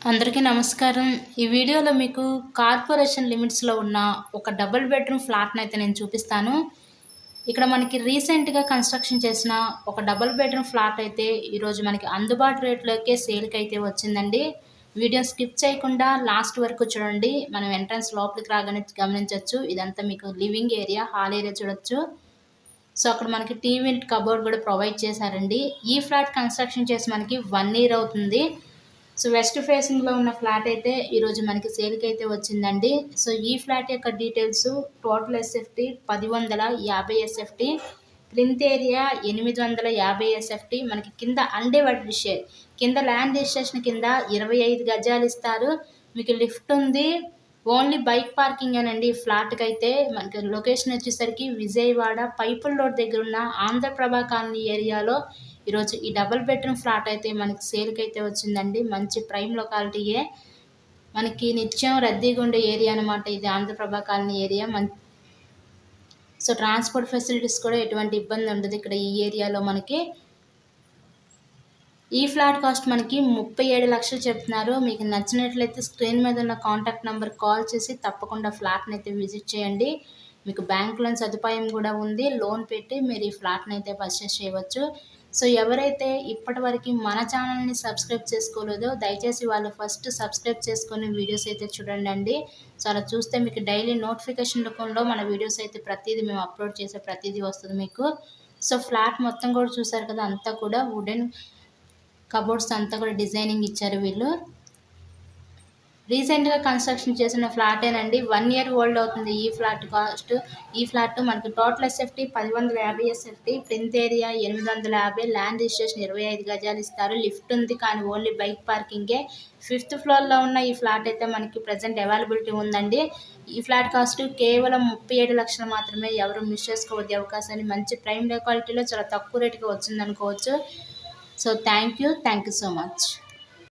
అందరికీ నమస్కారం. ఈ వీడియోలో మీకు కార్పొరేషన్ లిమిట్స్‌లో ఉన్న ఒక డబుల్ బెడ్‌రూమ్ ఫ్లాట్‌నైతే నేను చూపిస్తాను. ఇక్కడ మనకి రీసెంట్‌గా కన్‌స్ట్రక్షన్ చేసిన ఒక డబుల్ బెడ్‌రూమ్ ఫ్లాట్ అయితే ఈరోజు మనకి అందుబాటు రేట్‌లోకే సేల్‌కైతే వచ్చిందండి. వీడియో స్కిప్ చేయకుండా లాస్ట్ వరకు చూడండి. మనం ఎంట్రన్స్ లోపలికి రాగానే గమనించొచ్చు. ఇదంతా మీకు లివింగ్ ఏరియా, హాల్ ఏరియా చూడొచ్చు. సో, అక్కడ మనకి టీవీ కబోర్డ్ కూడా ప్రొవైడ్ చేశారండి. ఈ ఫ్లాట్ కన్‌స్ట్రక్షన్ చేసి మనకి 1 ఇయర్ అవుతుంది. సో, వెస్ట్ ఫేసింగ్‌లో ఉన్న ఫ్లాట్ అయితే ఈరోజు మనకి సేల్‌కైతే వచ్చిందండి. సో, ఈ ఫ్లాట్ యొక్క details total SFT 1050 SFT, plinth area 850 SFT, మనకి కింద అన్‌డివైడెడ్ షేర్. కింద ల్యాండ్ రిజిస్ట్రేషన్ కింద 25 గజాలు ఇస్తారు. మీకు లిఫ్ట్ ఉంది. ఓన్లీ బైక్ పార్కింగేనండి ఈ ఫ్లాట్‌కైతే. మనకి లొకేషన్ వచ్చేసరికి విజయవాడ పైపుల్ రోడ్ దగ్గరున్న ఆంధ్రప్రభ కాలనీ ఏరియాలో ఈరోజు ఈ డబుల్ బెడ్రూమ్ ఫ్లాట్ అయితే మనకి సేల్‌కైతే వచ్చిందండి. మంచి ప్రైమ్ లొకాలిటీయే. మనకి నిత్యం రద్దీగా ఉండే ఏరియా అనమాట ఇది Andhraprabha colony area. So, transport facilities కూడా ఎటువంటి ఇబ్బంది ఉండదు ఇక్కడ ఈ ఏరియాలో మనకి. ఈ ఫ్లాట్ కాస్ట్ మనకి 37 లక్షలు చెప్తున్నారు. మీకు నచ్చినట్లయితే స్క్రీన్ మీద ఉన్న కాంటాక్ట్ నెంబర్‌కి కాల్ చేసి తప్పకుండా ఫ్లాట్‌నైతే విజిట్ చేయండి. మీకు బ్యాంక్ లోన్ సదుపాయం కూడా ఉంది. లోన్ పెట్టి మీరు ఈ ఫ్లాట్‌నైతే పర్చేస్ చేయవచ్చు. సో, ఎవరైతే ఇప్పటివరకు మన ఛానల్‌ని సబ్స్క్రైబ్ చేసుకోలేదో దయచేసి వాళ్ళు ఫస్ట్ సబ్స్క్రైబ్ చేసుకొని వీడియోస్ అయితే చూడండి. సో, అలా చూస్తే మీకు డైలీ నోటిఫికేషన్ రూపంలో మన వీడియోస్ అయితే ప్రతీదీ మేము అప్లోడ్ చేసే ప్రతీదీ వస్తుంది మీకు. సో, ఫ్లాట్ మొత్తం కూడా చూసారు కదా, అంతా కూడా వుడెన్ కబోర్డ్స్ అంతా కూడా డిజైనింగ్ ఇచ్చారు వీళ్ళు. రీసెంట్‌గా కన్‌స్ట్రక్షన్ చేసిన ఫ్లాటేనండి. 1 ఇయర్ ఓల్డ్ అవుతుంది ఈ ఫ్లాట్ కాస్ట్. ఈ ఫ్లాట్ మనకి total SFT 1050 SFT, plinth area 850, land registration 25 గజాలు ఇస్తారు. లిఫ్ట్ ఉంది కానీ ఓన్లీ బైక్ పార్కింగే. 5th ఫ్లోర్‌లో ఉన్న ఈ ఫ్లాట్ అయితే మనకి ప్రెజెంట్ అవైలబిలిటీ ఉందండి. ఈ ఫ్లాట్ కాస్ట్ కేవలం 37 లక్షలు మాత్రమే. ఎవరు మిస్ చేసుకోవద్దు అవకాశాన్ని. మంచి ప్రైమ్ క్వాలిటీలో చాలా తక్కువ రేటుకి వచ్చిందనుకోవచ్చు. So, thank you so much.